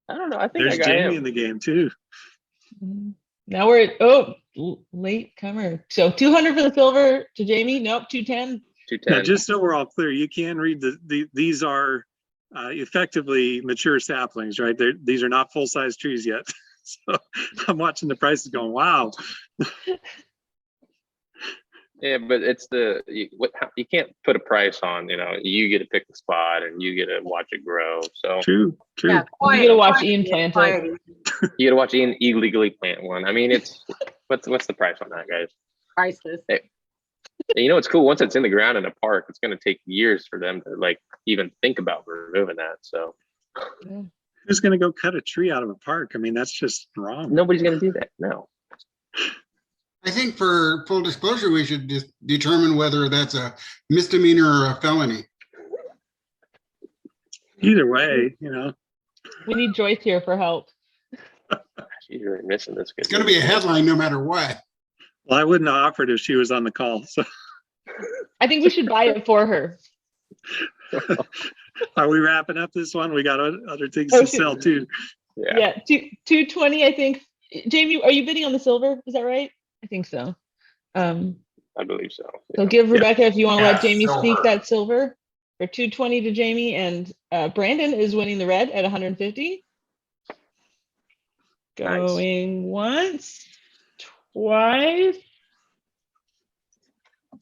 don't know. I think there's Jamie in the game too. Now we're at late comer. So 200 for the silver to Jamie. Nope, 210. 210. Now, just so we're all clear, you can read these are effectively mature saplings, right? These are not full size trees yet. So I'm watching the prices going, wow. Yeah, but it's you can't put a price on. You get to pick the spot and you get to watch it grow. So true. Yeah, you get to watch Ian plant it. You get to watch Ian illegally plant one. I mean, it's what's the price on that, guys? Priceless. Hey, it's cool. Once it's in the ground in a park, it's going to take years for them to even think about removing that. So. Who's going to go cut a tree out of a park? I mean, that's just wrong. Nobody's going to do that. No. I think for full disclosure, we should just determine whether that's a misdemeanor or a felony. Either way, you know. We need Joyce here for help. She's really missing this. It's going to be a headline no matter what. Well, I wouldn't have offered if she was on the call. So I think we should buy it for her. are we wrapping up this one? We got other things Oh, to shoot. sell too. Yeah, 220, I think. Jamie, are you bidding on the silver? Is that right? I think so. I believe so. So give Rebecca, if you want to let Jamie silver. speak, that silver for 220 to Jamie, and Brandon is winning the red at 150. Going once, twice.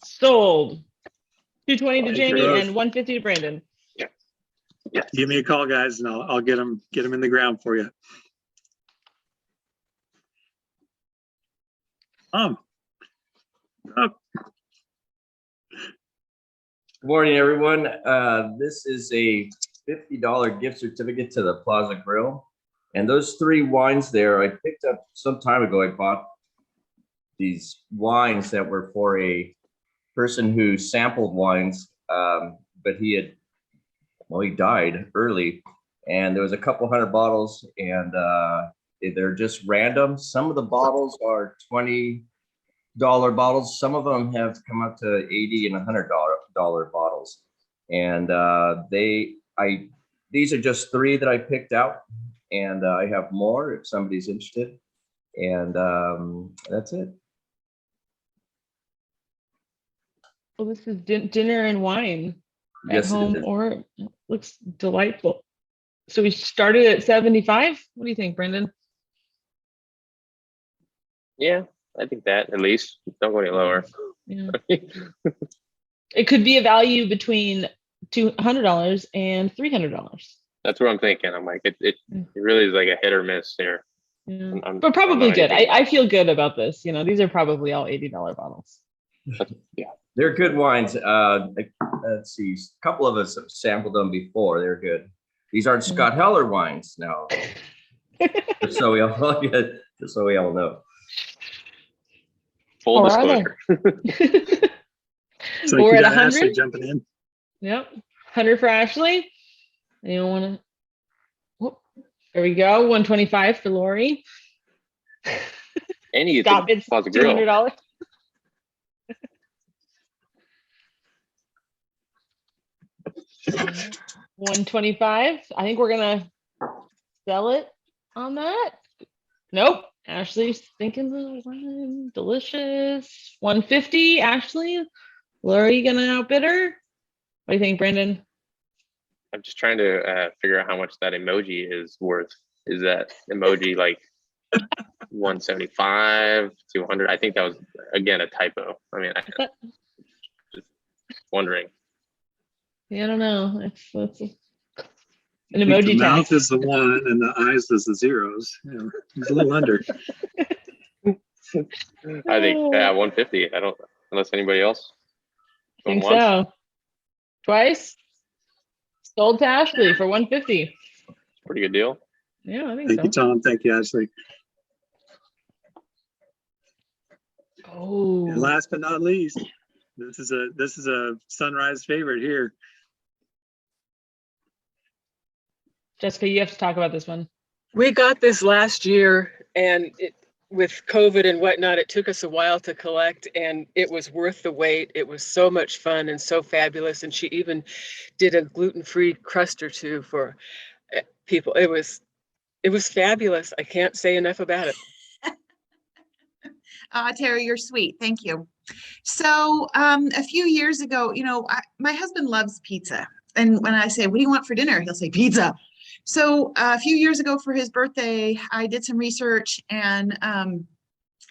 Sold. 220 to Thank Jamie you. and 150 to Brandon. Give me a call, guys, and I'll get them in the ground for you. Good morning, everyone. This is a $50 gift certificate to the Plaza Grill. And those 3 wines there, I picked up some time ago. I bought these wines that were for a person who sampled wines, but he died early. And there was a couple hundred bottles, and they're just random. Some of the bottles are $20 bottles. Some of them have come up to $80 and $100 bottles. And these are just 3 that I picked out, and I have more if somebody's interested. And that's it. Well, this is dinner and wine at Yes, it home, is. or it looks delightful. So we started at 75. What do you think, Brendan? Yeah, I think that at least. Don't go any lower. Yeah. It could be a value between $200 and $300. That's what I'm thinking. I'm like, it really is like a hit or miss here. Yeah. I'm But probably not good. anything- I feel good about this. You know, these are probably all $80 bottles. Yeah. They're good wines. Let's see, a couple of us have sampled them before. They're good. These aren't Scott Heller wines now. just so we all know. Full Or are they? disclosure. So We're you at got 100. Ashley jumping in. Yep. 100 for Ashley. You want to? There we go. 125 for Lori. Any Scott bids Plaza Grill. $200. $125. I think we're gonna sell it on that. Nope. Ashley's thinking the wine, delicious. 150. Ashley, Lori gonna outbid her? What do you think, Brandon? I'm just trying to figure out how much that emoji is worth. Is that emoji like 175, 200? I think that was, again, a typo. I mean, I just wondering. Yeah, I don't know. It's an I think the emoji mouth tag. is the 1 and the eyes is the zeros. Yeah, it's a little under. I think 150. I don't, unless anybody else. I think going once. so. Twice. Sold to Ashley for 150. Pretty good deal. Yeah, I think Thank so. you, Tom. Thank you, Ashley. Oh. And last but not least, this is a Sunrise favorite here. Jessica, you have to talk about this one. We got this last year, and with COVID and whatnot, it took us a while to collect, and it was worth the wait. It was so much fun and so fabulous. And she even did a gluten-free crust or 2 for people. It was fabulous. I can't say enough about it. Terry, you're sweet. Thank you. So a few years ago, my husband loves pizza. And when I say, what do you want for dinner? He'll say pizza. So a few years ago for his birthday, I did some research and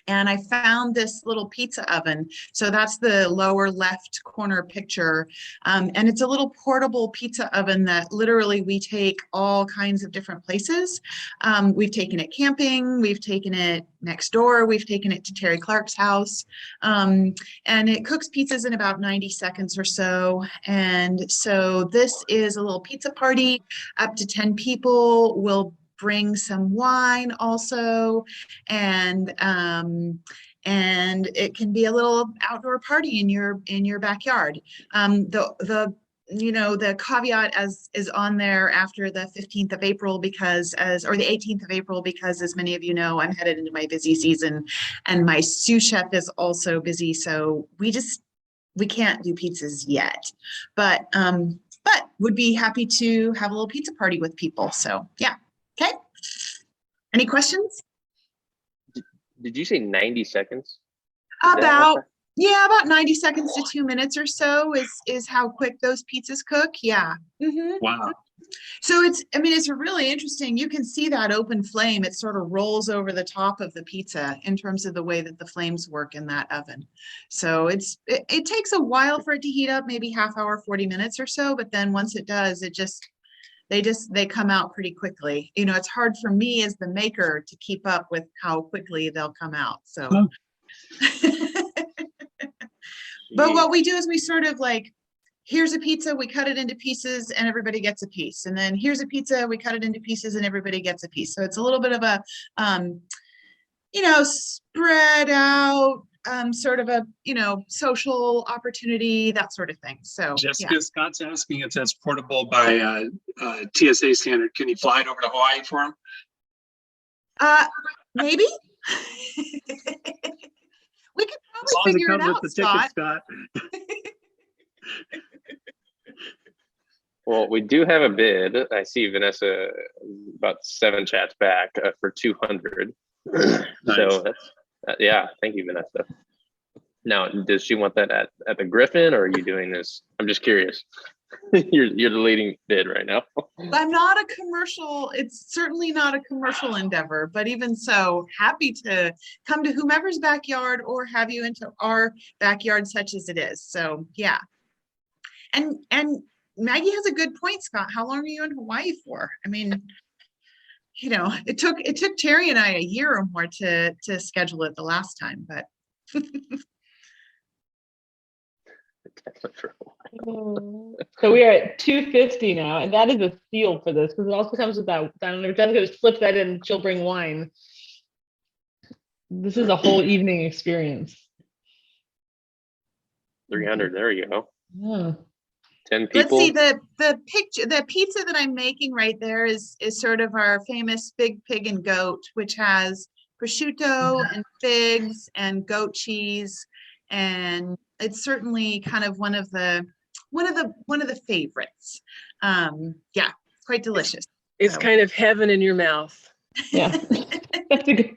And I found this little pizza oven. So that's the lower left corner picture. And it's a little portable pizza oven that literally we take all kinds of different places. We've taken it camping, we've taken it next door, we've taken it to Terry Clark's house. And it cooks pizzas in about 90 seconds or so. And so this is a little pizza party, up to 10 people. We'll bring some wine also, and it can be a little outdoor party in your backyard. The caveat is on there after the 15th of April or the 18th of April, because as many of you know, I'm headed into my busy season and my sous chef is also busy. So we can't do pizzas yet, but would be happy to have a little pizza party with people. So yeah. Okay. Any questions? Did you say 90 seconds? About 90 seconds to 2 minutes or so is how quick those pizzas cook. Yeah. Mm-hmm. Wow. So it's really interesting. You can see that open flame. It sort of rolls over the top of the pizza in terms of the way that the flames work in that oven. So it takes a while for it to heat up, maybe half hour, 40 minutes or so. But then once it does, they come out pretty quickly. It's hard for me as the maker to keep up with how quickly they'll come out. So, but what we do is we sort of like, here's a pizza, we cut it into pieces and everybody gets a piece. And then here's a pizza, we cut it into pieces and everybody gets a piece. So it's a little bit of a, spread out, sort of a, social opportunity, that sort of thing. So Jessica Scott's asking if that's portable by TSA standard. Can you fly it over to Hawaii for him? Maybe. We could probably figure it out, Scott. Well, we do have a bid. I see Vanessa about 7 chats back for 200. Nice. So that's thank you, Vanessa. Now, does she want that at the Griffin, or are you doing this? I'm just curious. You're the leading bid right now. I'm not a commercial. It's certainly not a commercial endeavor, but even so, happy to come to whomever's backyard or have you into our backyard, such as it is. So yeah. And Maggie has a good point, Scott. How long are you in Hawaii for? I mean, it took Terry and I a year or more to schedule it the last time, but so we are at 250 now, and that is a steal for this because it also comes with that. I don't know if Jessica just flip that in, she'll bring wine. This is a whole evening experience. 300. There you go. Yeah. 10 people. Let's see, the pizza that I'm making right there is sort of our famous Big Pig and Goat, which has prosciutto and figs and goat cheese, and it's certainly kind of one of the favorites. Yeah, quite delicious. It's kind of heaven in your mouth. Yeah. That's a good.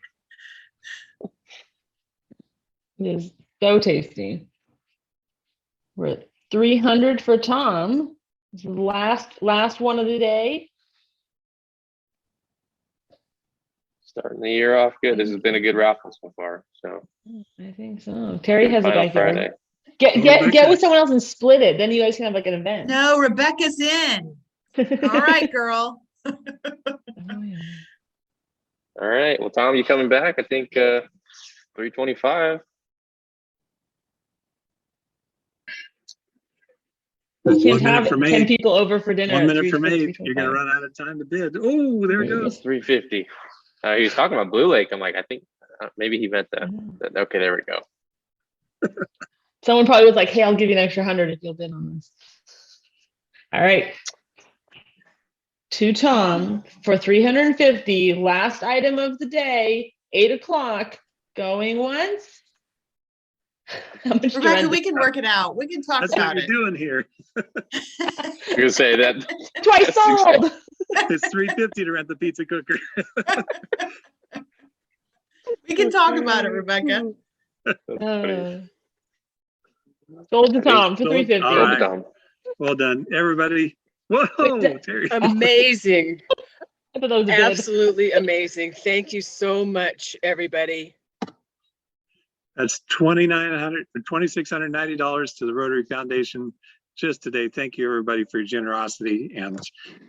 It is so tasty. We're at 300 for Tom. This is the last one of the day. Starting the year off good. This has been a good raffle so far. So I think so. Terry has a Final backyard. Friday. Get with someone else and split it. Then you guys can have like an event. No, Rebecca's in. All right, girl. All right. Well, Tom, you coming back? I think 325. You can't have 10 people over for dinner. 1 minute from 8. You're gonna run out of time to bid. Oh, there it goes. 350. He was talking about Blue Lake. I'm like, I think maybe he meant that. Okay, there we go. Someone probably was like, "Hey, I'll give you an extra 100 if you'll bid on this." All right. To Tom for 350. Last item of the day. 8 o'clock. Going once. Rebecca, we can work it out. We can talk That's about what it. you're doing here. You're gonna say that twice sold. It's $350 to rent the pizza cooker. We can talk about it, Rebecca. Sold to Tom for $350. All right. Well done, everybody. Whoa, Terry. Amazing. I thought that was good. Absolutely amazing. Thank you so much, everybody. That's $2,690 to the Rotary Foundation just today. Thank you, everybody, for your generosity and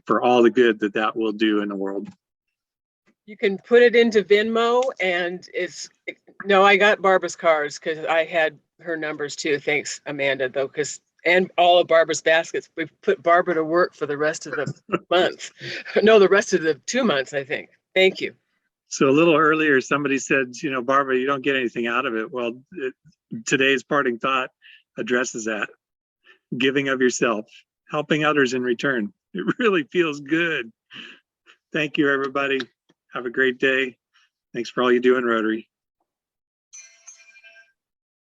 for all the good that that will do in the world. You can put it into Venmo, and no, I got Barbara's cards because I had her numbers too. Thanks, Amanda, though, and all of Barbara's baskets. We've put Barbara to work for the rest of the month. No, the rest of the 2 months, I think. Thank you. So a little earlier, somebody said, Barbara, you don't get anything out of it. Well, today's parting thought addresses that. Giving of yourself, helping others in return. It really feels good. Thank you, everybody. Have a great day. Thanks for all you do in Rotary.